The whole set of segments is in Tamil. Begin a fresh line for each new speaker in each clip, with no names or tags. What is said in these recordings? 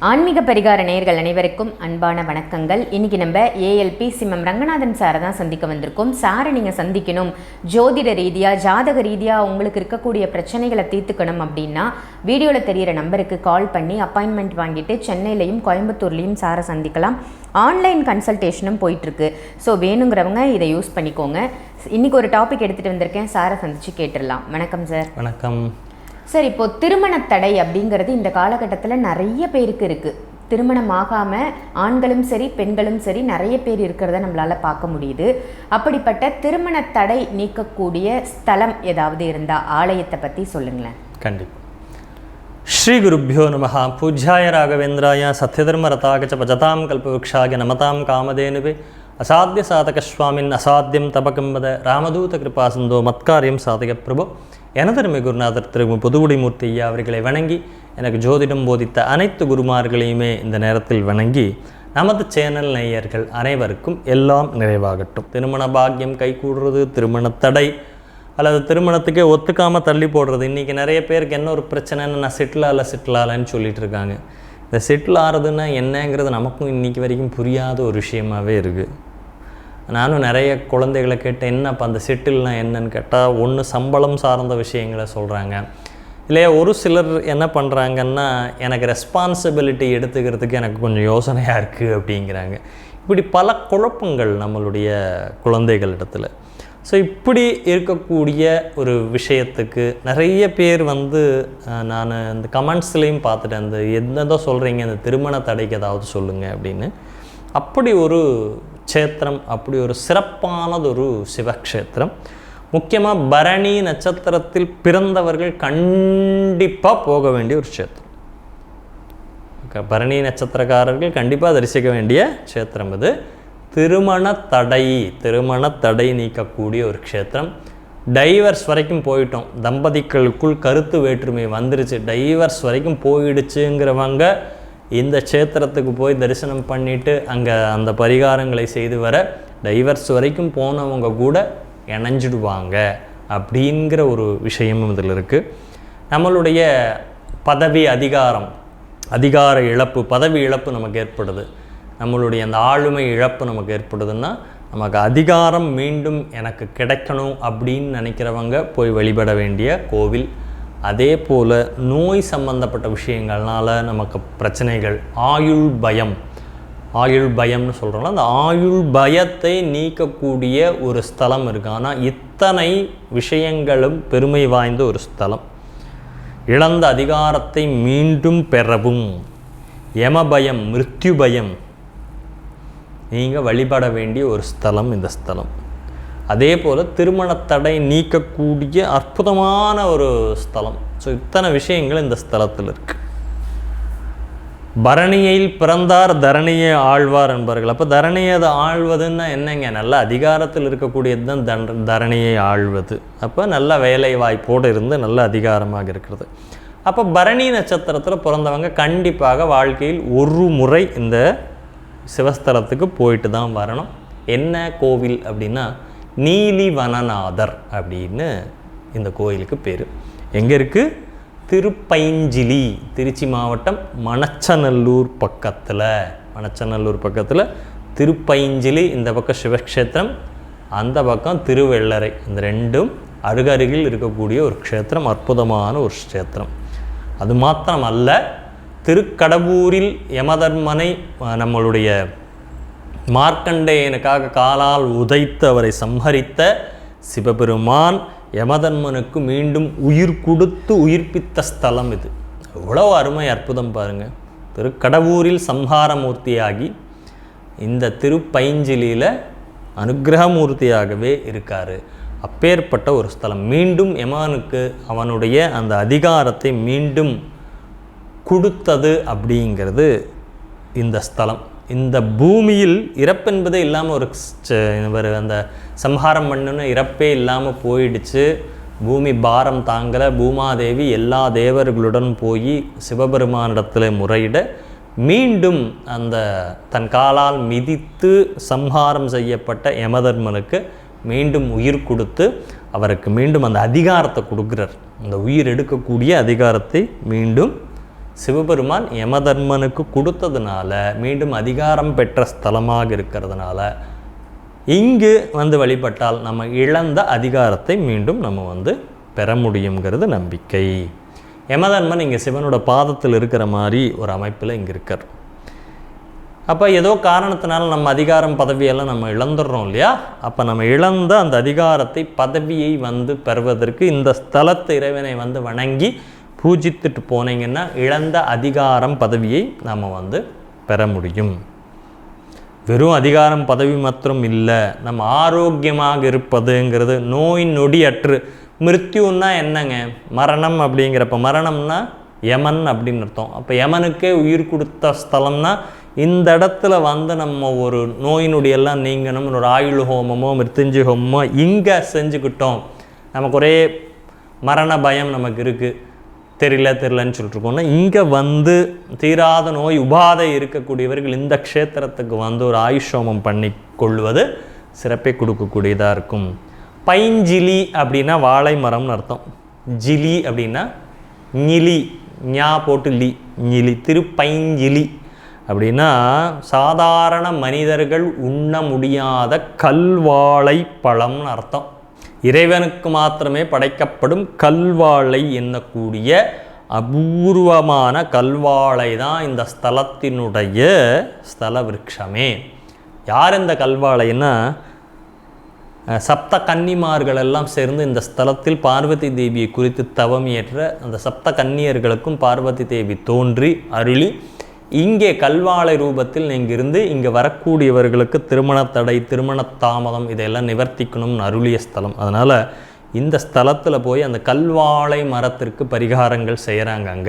ஆன்மீக பரிகார நேயர்கள் அனைவருக்கும் அன்பான வணக்கங்கள். இன்றைக்கி நம்ம ஏஎல்பி சிம்மம் ரங்கநாதன் சாரை தான் சந்திக்க வந்திருக்கோம். சாரை நீங்கள் சந்திக்கணும், ஜோதிட ரீதியாக ஜாதக ரீதியாக உங்களுக்கு இருக்கக்கூடிய பிரச்சனைகளை தீர்த்துக்கணும் அப்படின்னா வீடியோவில் தெரிகிற நம்பருக்கு கால் பண்ணி அப்பாயின்மெண்ட் வாங்கிட்டு சென்னையிலையும் கோயம்புத்தூர்லேயும் சாரை சந்திக்கலாம். ஆன்லைன் கன்சல்டேஷனும் போயிட்டுருக்கு. ஸோ வேணுங்கிறவங்க இதை யூஸ் பண்ணிக்கோங்க. இன்றைக்கி ஒரு டாபிக் எடுத்துகிட்டு வந்திருக்கேன், சாரை சந்தித்து கேட்டுடலாம். வணக்கம் சார்.
வணக்கம்
சார். இப்போது திருமண தடை அப்படிங்கிறது இந்த காலகட்டத்தில் நிறைய பேருக்கு இருக்குது. திருமணம் ஆகாமல் ஆண்களும் சரி பெண்களும் சரி நிறைய பேர் இருக்கிறத நம்மளால் பார்க்க முடியுது. அப்படிப்பட்ட திருமண தடை நீக்கக்கூடிய ஸ்தலம் ஏதாவது இருந்தால் ஆலயத்தை பற்றி சொல்லுங்களேன்.
கண்டிப்பாக. ஸ்ரீ குருப்பியோ நமஹ. பூஜ்யாய ராகவேந்திராய சத்யதர்ம ரதாகச்ச பஜதாம் கல்பவృక్షாய நமதாம் காமதேனுவே அசாத்திய சாதக சுவாமின் அசாத்தியம் தபகம்பத ராமதூத கிருபா சிந்தோ மத்காரியம் சாதக பிரபு. எனதருமை குருநாதர் திரு புதுகுடிமூர்த்தி ஐயா அவர்களை வணங்கி எனக்கு ஜோதிடம் போதித்த அனைத்து குருமார்களையுமே இந்த நேரத்தில் வணங்கி நமது சேனல் நேயர்கள் அனைவருக்கும் எல்லாம் நிறைவாகட்டும். திருமண பாக்கியம் கைகூடுறது, திருமண தடை அல்லது திருமணத்துக்கே ஒத்துக்காமல் தள்ளி போடுறது. இன்றைக்கி நிறைய பேருக்கு என்ன ஒரு பிரச்சனைன்னு நான் செட்டில் ஆகலைன்னு சொல்லிட்டு இருக்காங்க. இந்த செட்டில் ஆகிறதுன்னா என்னங்கிறது நமக்கும் இன்றைக்கி வரைக்கும் புரியாத ஒரு விஷயமாகவே இருக்குது. நானும் நிறைய குழந்தைகளை கேட்டேன், என்னப்பா அந்த செட்டில்னா என்னன்னு கேட்டால் ஒன்று சம்பளம் சார்ந்த விஷயங்களை சொல்கிறாங்க. இல்லையா ஒரு சிலர் என்ன பண்ணுறாங்கன்னா எனக்கு ரெஸ்பான்சிபிலிட்டி எடுத்துக்கிறதுக்கு எனக்கு கொஞ்சம் யோசனையாக இருக்குது அப்படிங்கிறாங்க. இப்படி பல குழப்பங்கள் நம்மளுடைய குழந்தைகளிடத்தில். ஸோ இப்படி இருக்கக்கூடிய ஒரு விஷயத்துக்கு நிறைய பேர் நான் இந்த கமெண்ட்ஸ்லேயும் பார்த்துட்டேன், அந்த என்னதான் சொல்கிறீங்க இந்த திருமண தடைக்கு ஏதாவது சொல்லுங்கள் அப்படின்னு. அப்படி ஒரு க்ஷேத்திரம், அப்படி ஒரு சிறப்பானதொரு சிவக்ஷேத்திரம். முக்கியமாக பரணி நட்சத்திரத்தில் பிறந்தவர்கள் கண்டிப்பாக போக வேண்டிய ஒரு க்ஷேத்திரம். பரணி நட்சத்திரக்காரர்கள் கண்டிப்பாக தரிசிக்க வேண்டிய க்ஷேத்திரம் இது. திருமண தடை நீக்கக்கூடிய ஒரு க்ஷேத்திரம். டைவர்ஸ் வரைக்கும் போயிட்டோம், தம்பதிகளுக்குள் கருத்து வேற்றுமை வந்துருச்சு, டைவர்ஸ் வரைக்கும் போயிடுச்சுங்கிறவங்க இந்த க்ஷேத்திரத்துக்கு போய் தரிசனம் பண்ணிவிட்டு அங்கே அந்த பரிகாரங்களை செய்து வர டைவர்ஸ் வரைக்கும் போனவங்க கூட இணைஞ்சிடுவாங்க அப்படிங்கிற ஒரு விஷயமும் இதில் இருக்குது. நம்மளுடைய அதிகார இழப்பு, பதவி இழப்பு நமக்கு ஏற்படுது, நம்மளுடைய அந்த ஆளுமை இழப்பு நமக்கு ஏற்படுதுன்னா நமக்கு அதிகாரம் மீண்டும் எனக்கு கிடைக்கணும் அப்படின்னு நினைக்கிறவங்க போய் வழிபட வேண்டிய கோவில். அதே போல் நோய் சம்பந்தப்பட்ட விஷயங்கள்னால நமக்கு பிரச்சனைகள், ஆயுள் பயம்னு சொல்கிறோம்ல, அந்த ஆயுள் பயத்தை நீக்கக்கூடிய ஒரு ஸ்தலம் இருக்குது. ஆனால் இத்தனை விஷயங்களும் பெருமை வாய்ந்த ஒரு ஸ்தலம். இழந்த அதிகாரத்தை மீண்டும் பெறவும், யமபயம், மிருத்யு பயம் நீங்கள் வழிபட வேண்டிய ஒரு ஸ்தலம் இந்த ஸ்தலம். அதே போல் திருமணத்தடை நீக்கக்கூடிய அற்புதமான ஒரு ஸ்தலம். ஸோ இத்தனை விஷயங்கள் இந்த ஸ்தலத்தில் இருக்குது. பரணியில் பிறந்தார் தரணியை ஆழ்வார் என்பார்கள். அப்போ தரணியை அதை ஆழ்வதுன்னா என்னங்க, நல்ல அதிகாரத்தில் இருக்கக்கூடியது தான் தரணியை ஆழ்வது. அப்போ நல்ல வேலை வாய்ப்போடு இருந்து நல்ல அதிகாரமாக இருக்கிறது. அப்போ பரணி நட்சத்திரத்தில் பிறந்தவங்க கண்டிப்பாக வாழ்க்கையில் ஒரு முறை இந்த சிவஸ்தலத்துக்கு போயிட்டு தான் வரணும். என்ன கோவில் அப்படின்னா நீலிவனநாதர் அப்படின்னு இந்த கோயிலுக்கு பேர். எங்கே இருக்குது? திருப்பைஞ்சிலி, திருச்சி மாவட்டம் மணச்சநல்லூர் பக்கத்தில் திருப்பைஞ்சிலி. இந்த பக்கம் சிவக்ஷேத்திரம், அந்த பக்கம் திருவெள்ளரை. இந்த ரெண்டும் அருகருகில் இருக்கக்கூடிய ஒரு க்ஷேத்திரம், அற்புதமான ஒரு க்ஷேத்திரம். அது மாத்திரம் அல்ல, திருக்கடவூரில் யமதர்மனை நம்மளுடைய மார்க்கண்டேயனுக்காக காலால் உதைத்து அவரை சம்ஹரித்த சிவபெருமான் யமதர்மனுக்கு மீண்டும் உயிர் கொடுத்து உயிர்ப்பித்த ஸ்தலம் இது. எவ்வளோ அருமை, அற்புதம் பாருங்கள். திருக்கடவூரில் சம்ஹாரமூர்த்தியாகி இந்த திருப்பைஞ்சிலியில் அனுகிரகமூர்த்தியாகவே இருக்கார். அப்பேற்பட்ட ஒரு ஸ்தலம். மீண்டும் யமனுக்கு அவனுடைய அந்த அதிகாரத்தை மீண்டும் கொடுத்தது அப்படிங்கிறது இந்த ஸ்தலம். இந்த பூமியில் இறப்பென்பதே இல்லாமல் ஒரு அந்த சம்ஹாரம் பண்ணுன்னு இறப்பே இல்லாமல் போயிடுச்சு. பூமி பாரம் தாங்கலை. பூமாதேவி எல்லா தேவர்களுடன் போய் சிவபெருமானிடத்தில் முறையிட மீண்டும் அந்த தன் காலால் மிதித்து சம்ஹாரம் செய்யப்பட்ட யமதர்மனுக்கு மீண்டும் உயிர் கொடுத்து அவருக்கு மீண்டும் அந்த அதிகாரத்தை கொடுக்குறார். அந்த உயிர் எடுக்கக்கூடிய அதிகாரத்தை மீண்டும் சிவபெருமான் யமதர்மனுக்கு கொடுத்ததுனால, மீண்டும் அதிகாரம் பெற்ற ஸ்தலமாக இருக்கிறதுனால இங்கு வந்து வழிபட்டால் நம்ம இழந்த அதிகாரத்தை மீண்டும் நம்ம பெற முடியுங்கிறது நம்பிக்கை. யமதர்மன் இங்கே சிவனோட பாதத்தில் இருக்கிற மாதிரி ஒரு அமைப்பில் இங்கே இருக்கார். அப்போ ஏதோ காரணத்தினால நம்ம அதிகாரம் பதவியெல்லாம் நம்ம இழந்துடுறோம் இல்லையா? அப்போ நம்ம இழந்த அந்த அதிகாரத்தை பதவியை பெறுவதற்கு இந்த ஸ்தலத்து இறைவனை வணங்கி பூஜித்துட்டு போனீங்கன்னா இழந்த அதிகாரம் பதவியை நாம் பெற முடியும். வெறும் அதிகாரம் பதவி மாத்திரம் இல்லை, நம்ம ஆரோக்கியமாக இருப்பதுங்கிறது, நோய் நொடியற்று. மிருத்யுன்னா என்னங்க? மரணம் அப்படிங்கிறப்ப, மரணம்னா யமன் அப்படின்னு அர்த்தம். அப்போ யமனுக்கே உயிர் கொடுத்த ஸ்தலம்னா இந்த இடத்துல நம்ம ஒரு நோய் நொடியெல்லாம் நீங்கணும், ஒரு ஆயுள் ஹோமமோ மிருத்யுஞ்சய ஹோமமோ இங்கே செஞ்சுக்கிட்டோம், நமக்கு ஒரே மரண பயம் நமக்கு இருக்குது, தெரியலன்னு சொல்லிட்டுருக்கோம்னா இங்கே தீராத நோய் உபாதை இருக்கக்கூடியவர்கள் இந்த க்ஷேத்திரத்துக்கு ஒரு ஆயுஷோமம் பண்ணி கொள்வது சிறப்பை கொடுக்கக்கூடியதாக இருக்கும். பைஞ்சிலி அப்படின்னா வாழை மரம்னு அர்த்தம். ஜிலி அப்படின்னா ஞிலி, ஞா போட்டு லி, ஞிலி. திருப்பைஞ்சிலி அப்படின்னா சாதாரண மனிதர்கள் உண்ண முடியாத கல்வாழை பழம்னு அர்த்தம். இறைவனுக்கு மாத்திரமே படைக்கப்படும் கல்வாழை என்னக்கூடிய அபூர்வமான கல்வாழை தான் இந்த ஸ்தலத்தினுடைய ஸ்தல விருட்சமே. யார் இந்த கல்வாழைன்னா, சப்த கன்னிமார்கள் எல்லாம் சேர்ந்து இந்த ஸ்தலத்தில் பார்வதி தேவியை குறித்து தவம் ஏற்ற அந்த சப்த கன்னியர்களுக்கும் பார்வதி தேவி தோன்றி அருளி இங்கே கல்வாழை ரூபத்தில் இங்கிருந்து இங்கே வரக்கூடியவர்களுக்கு திருமண தடை, திருமண தாமதம் இதையெல்லாம் நிவர்த்திக்கணும்னு அருளிய ஸ்தலம். அதனால் இந்த ஸ்தலத்தில் போய் அந்த கல்வாழை மரத்திற்கு பரிகாரங்கள் செய்கிறாங்க.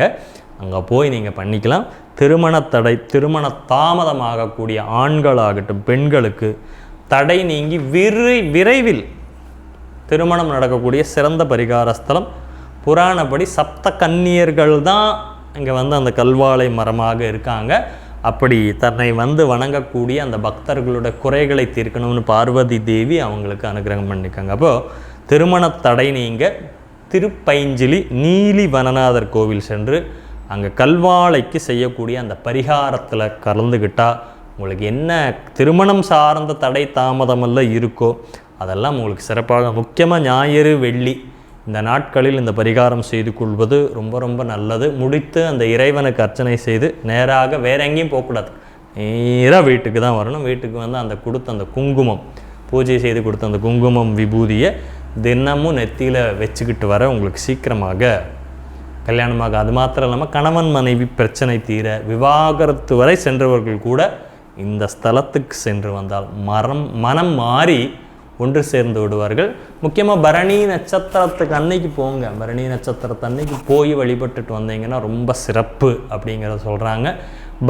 அங்கே போய் நீங்கள் பண்ணிக்கலாம். திருமண தடை, திருமண தாமதமாகக்கூடிய ஆண்களாகட்டும் பெண்களுக்கு தடை நீங்கி விரைவில் திருமணம் நடக்கக்கூடிய சிறந்த பரிகார ஸ்தலம். புராணப்படி சப்த கன்னியர்கள் தான் இங்கே அந்த கல்வாழை மரமாக இருக்காங்க. அப்படி தன்னை வணங்கக்கூடிய அந்த பக்தர்களோட குறைகளை தீர்க்கணும்னு பார்வதி தேவி அவங்களுக்கு அனுகிரகம் பண்ணியிருக்காங்க. அப்போது திருமண தடை நீங்க திருப்பைஞ்சிலி நீலி வனநாதர் கோவில் சென்று அங்கே கல்வாழைக்கு செய்யக்கூடிய அந்த பரிகாரத்தில் கலந்துக்கிட்டால் உங்களுக்கு என்ன திருமணம் சார்ந்த தடை தாமதமெல்லாம் இருக்கோ அதெல்லாம் உங்களுக்கு சிறப்பாக, முக்கியமாக ஞாயிறு வெள்ளி இந்த நாட்களில் இந்த பரிகாரம் செய்து கொள்வது ரொம்ப ரொம்ப நல்லது. முடித்து அந்த இறைவனுக்கு அர்ச்சனை செய்து நேராக வேற எங்கேயும் போகக்கூடாது, நேராக வீட்டுக்கு தான் வரணும். வீட்டுக்கு அந்த கொடுத்த அந்த குங்குமம், பூஜை செய்து கொடுத்த அந்த குங்குமம் விபூதியை தினமும் நெத்தியில் வச்சுக்கிட்டு வர உங்களுக்கு சீக்கிரமாக கல்யாணமாக. அது மாத்திரம் இல்லாமல் கணவன் மனைவி பிரச்சனை தீர, விவாகரத்து வரை சென்றவர்கள் கூட இந்த ஸ்தலத்துக்கு சென்று வந்தால் மனம் மாறி ஒன்று சேர்ந்து விடுவார்கள். முக்கியமாக பரணி நட்சத்திரத்துக்கு அன்னைக்கு போங்க. பரணி நட்சத்திரத்து அன்னைக்கு போய் வழிபட்டுட்டு வந்தீங்கன்னா ரொம்ப சிறப்பு அப்படிங்கிறத சொல்கிறாங்க.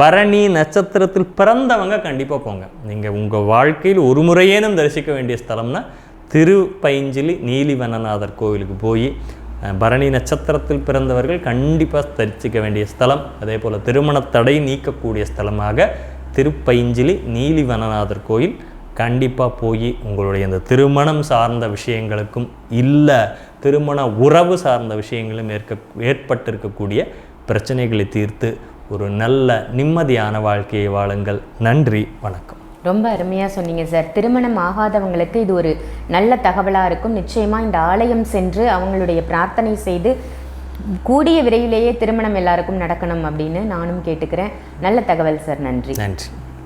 பரணி நட்சத்திரத்தில் பிறந்தவங்க கண்டிப்பாக போங்க. நீங்கள் உங்கள் வாழ்க்கையில் ஒரு முறையேனும் தரிசிக்க வேண்டிய ஸ்தலம்னா திருப்பைஞ்சிலி நீலிவனநாதர் கோவிலுக்கு போய் பரணி நட்சத்திரத்தில் பிறந்தவர்கள் கண்டிப்பாக தரிசிக்க வேண்டிய ஸ்தலம். அதே போல் திருமண தடை நீக்கக்கூடிய ஸ்தலமாக திருப்பைஞ்சிலி நீலிவனநாதர் கோயில் கண்டிப்பாக போய் உங்களுடைய இந்த திருமணம் சார்ந்த விஷயங்களுக்கும் இல்லை திருமண உறவு சார்ந்த விஷயங்களும் ஏற்பட்டிருக்கக்கூடிய பிரச்சனைகளை தீர்த்து ஒரு நல்ல நிம்மதியான வாழ்க்கையை வாழுங்கள். நன்றி, வணக்கம்.
ரொம்ப அருமையாக சொன்னீங்க சார். திருமணம் ஆகாதவங்களுக்கு இது ஒரு நல்ல தகவலாக இருக்கும். நிச்சயமாக இந்த ஆலயம் சென்று அவங்களுடைய பிரார்த்தனை செய்து கூடிய விரைவிலேயே திருமணம் எல்லாருக்கும் நடக்கணும் அப்படின்னு நானும் கேட்டுக்கிறேன். நல்ல தகவல் சார். நன்றி.
நன்றி.